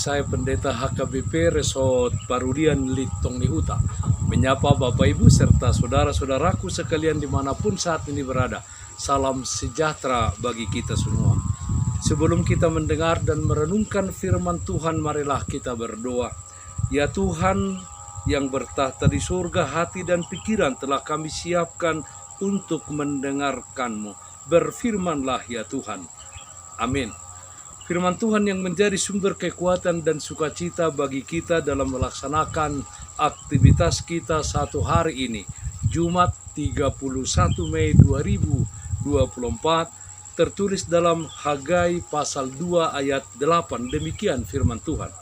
Saya Pendeta HKBP Resort Parudian Litong Nihuta menyapa Bapak Ibu serta saudara-saudaraku sekalian dimanapun saat ini berada. Salam sejahtera bagi kita semua. Sebelum kita mendengar dan merenungkan firman Tuhan, marilah kita berdoa. Ya Tuhan yang bertahta di surga, hati dan pikiran telah kami siapkan untuk mendengarkan-Mu. Berfirmanlah ya Tuhan. Amin. Firman Tuhan yang menjadi sumber kekuatan dan sukacita bagi kita dalam melaksanakan aktivitas kita satu hari ini, Jumat 31 Mei 2024, tertulis dalam Hagai pasal 2 ayat 8. Demikian firman Tuhan.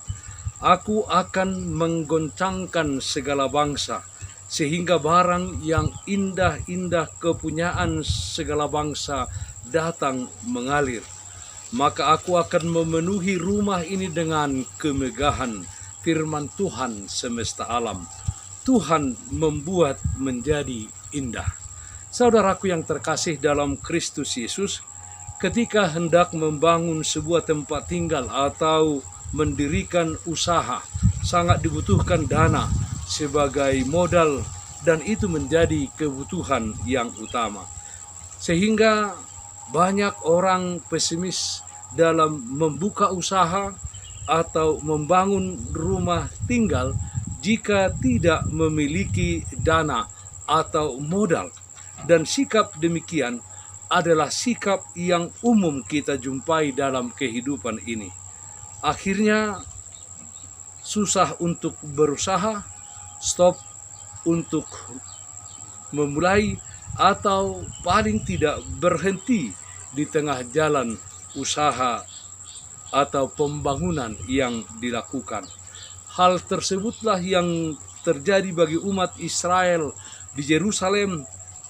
Aku akan menggoncangkan segala bangsa, sehingga barang yang indah-indah kepunyaan segala bangsa datang mengalir. Maka aku akan memenuhi rumah ini dengan kemegahan. Firman Tuhan semesta alam. Tuhan membuat menjadi indah. Saudaraku yang terkasih dalam Kristus Yesus, ketika hendak membangun sebuah tempat tinggal atau mendirikan usaha, sangat dibutuhkan dana sebagai modal, dan itu menjadi kebutuhan yang utama. Sehingga banyak orang pesimis dalam membuka usaha atau membangun rumah tinggal jika tidak memiliki dana atau modal. Dan sikap demikian adalah sikap yang umum kita jumpai dalam kehidupan ini. Akhirnya susah untuk berusaha, stop untuk memulai, atau paling tidak berhenti di tengah jalan usaha atau pembangunan yang dilakukan. Hal tersebutlah yang terjadi bagi umat Israel di Yerusalem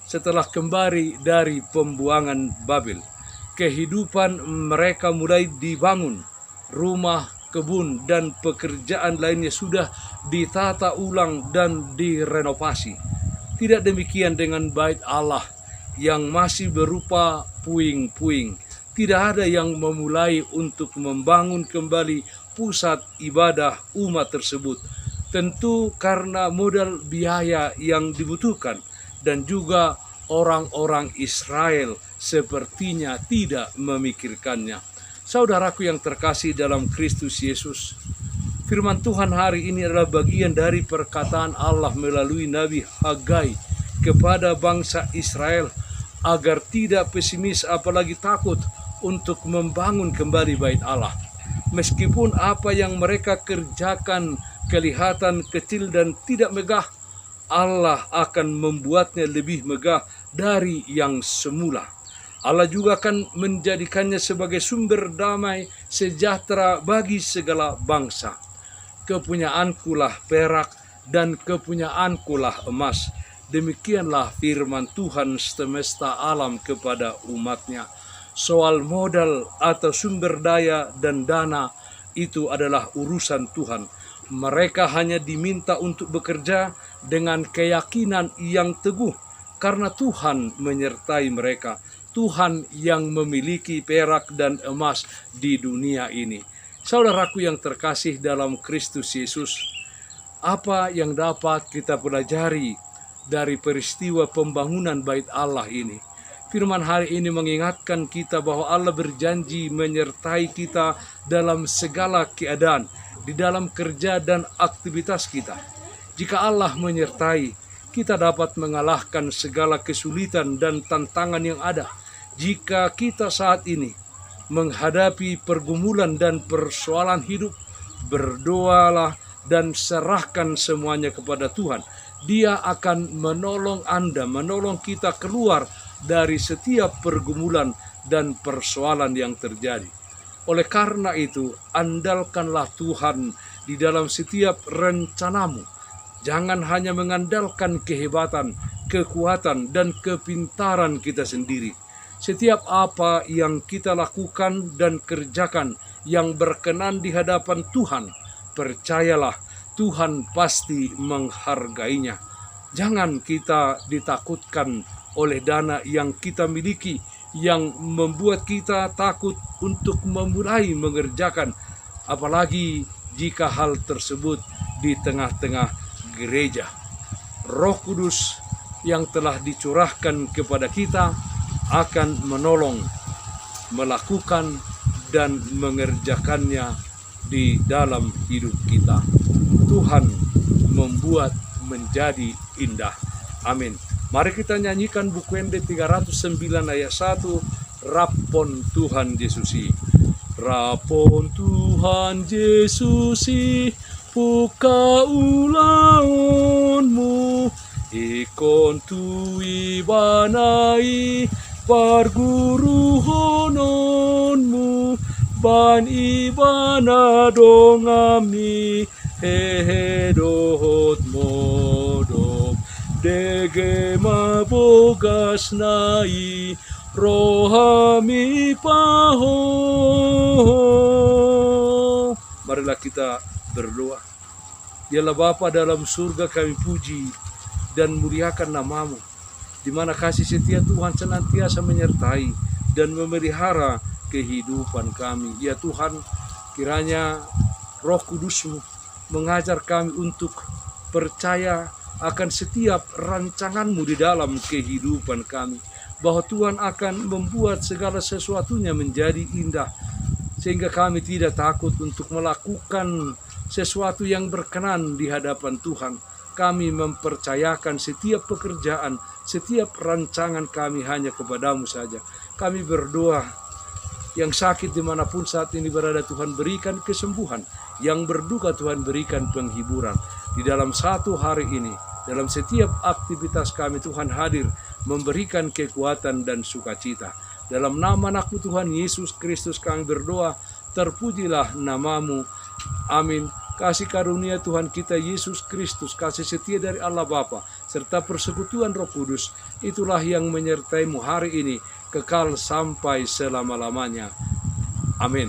setelah kembali dari pembuangan Babel. Kehidupan mereka mulai dibangun, rumah, kebun, dan pekerjaan lainnya sudah ditata ulang dan direnovasi. Tidak demikian dengan bait Allah yang masih berupa puing-puing. Tidak ada yang memulai untuk membangun kembali pusat ibadah umat tersebut. Tentu karena modal biaya yang dibutuhkan, dan juga orang-orang Israel sepertinya tidak memikirkannya. Saudaraku yang terkasih dalam Kristus Yesus, firman Tuhan hari ini adalah bagian dari perkataan Allah melalui Nabi Hagai kepada bangsa Israel agar tidak pesimis apalagi takut untuk membangun kembali bait Allah. Meskipun apa yang mereka kerjakan kelihatan kecil dan tidak megah, Allah akan membuatnya lebih megah dari yang semula. Allah juga akan menjadikannya sebagai sumber damai sejahtera bagi segala bangsa. Kepunyaankulah perak dan kepunyaankulah emas. Demikianlah firman Tuhan semesta alam kepada umatnya. Soal modal atau sumber daya dan dana itu adalah urusan Tuhan. Mereka hanya diminta untuk bekerja dengan keyakinan yang teguh, karena Tuhan menyertai mereka. Tuhan yang memiliki perak dan emas di dunia ini. Saudaraku yang terkasih dalam Kristus Yesus, apa yang dapat kita pelajari dari peristiwa pembangunan bait Allah ini? Firman hari ini mengingatkan kita bahwa Allah berjanji menyertai kita dalam segala keadaan, di dalam kerja dan aktivitas kita. Jika Allah menyertai, kita dapat mengalahkan segala kesulitan dan tantangan yang ada. Jika kita saat ini menghadapi pergumulan dan persoalan hidup, berdoalah dan serahkan semuanya kepada Tuhan. Dia akan menolong Anda, menolong kita keluar dari setiap pergumulan dan persoalan yang terjadi. Oleh karena itu, andalkanlah Tuhan di dalam setiap rencanamu. Jangan hanya mengandalkan kehebatan, kekuatan, dan kepintaran kita sendiri. Setiap apa yang kita lakukan dan kerjakan yang berkenan di hadapan Tuhan, percayalah Tuhan pasti menghargainya. Jangan kita ditakutkan oleh dana yang kita miliki, yang membuat kita takut untuk memulai mengerjakan, apalagi jika hal tersebut di tengah-tengah gereja. Roh Kudus yang telah dicurahkan kepada kita akan menolong, melakukan, dan mengerjakannya di dalam hidup kita. Tuhan membuat menjadi indah. Amin. Mari kita nyanyikan buku ND 309 ayat 1, Rapon Tuhan Yesusi. Rapon Tuhan Yesusi, buka ulaunmu, ikon tui banai, parguru hononmu, ban ibana dongami, hehe dohot modom, dege mabogas nai, rohami paho. Marilah kita berdoa. Dialah Bapa dalam surga, kami puji dan muliakan namamu, di mana kasih setia Tuhan senantiasa menyertai dan memelihara kehidupan kami. Ya Tuhan, kiranya Roh Kudus-Mu mengajar kami untuk percaya akan setiap rancangan-Mu di dalam kehidupan kami, bahwa Tuhan akan membuat segala sesuatunya menjadi indah, sehingga kami tidak takut untuk melakukan sesuatu yang berkenan di hadapan Tuhan. Kami mempercayakan setiap pekerjaan, setiap rancangan kami hanya kepadamu saja. Kami berdoa, yang sakit dimanapun saat ini berada, Tuhan berikan kesembuhan. Yang berduka, Tuhan berikan penghiburan. Di dalam satu hari ini, dalam setiap aktivitas kami, Tuhan hadir memberikan kekuatan dan sukacita. Dalam nama anakmu Tuhan Yesus Kristus kami berdoa, terpujilah namamu. Amin. Kasih karunia Tuhan kita Yesus Kristus, kasih setia dari Allah Bapa, serta persekutuan Roh Kudus, itulah yang menyertaimu hari ini, kekal sampai selama-lamanya. Amin.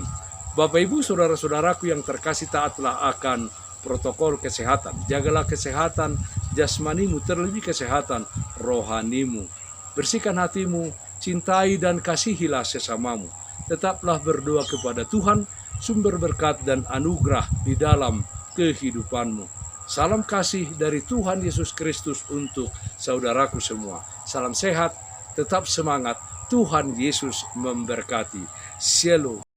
Bapak Ibu, saudara-saudaraku yang terkasih, taatlah akan protokol kesehatan. Jagalah kesehatan jasmanimu, terlebih kesehatan rohanimu. Bersihkan hatimu, cintai dan kasihilah sesamamu. Tetaplah berdoa kepada Tuhan, sumber berkat dan anugerah di dalam kehidupanmu. Salam kasih dari Tuhan Yesus Kristus untuk saudaraku semua. Salam sehat, tetap semangat. Tuhan Yesus memberkati. Shalom.